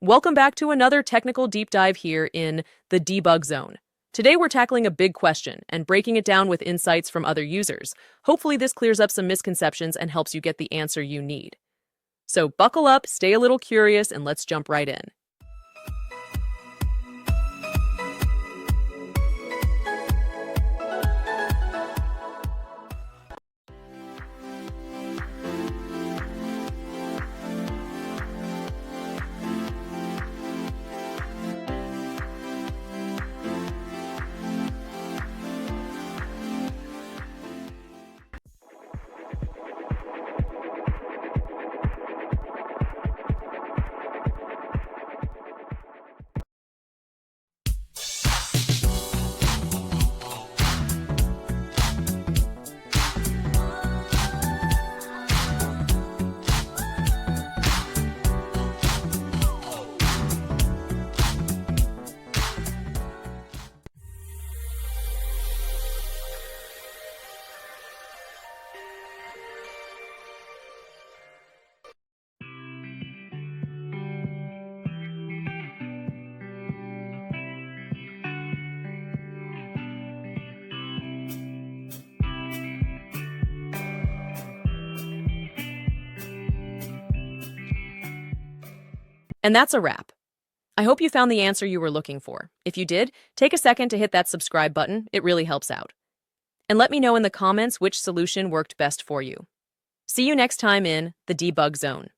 Welcome back to another technical deep dive here in the debug zone. Today we're tackling a big question and breaking it down with insights from other users. Hopefully this clears up some misconceptions and helps you get the answer you need. So buckle up, stay a little curious, and let's jump right in. And that's a wrap. I hope you found the answer you were looking for. If you did, take a second to hit that subscribe button. It really helps out. And let me know in the comments which solution worked best for you. See you next time in the debug zone.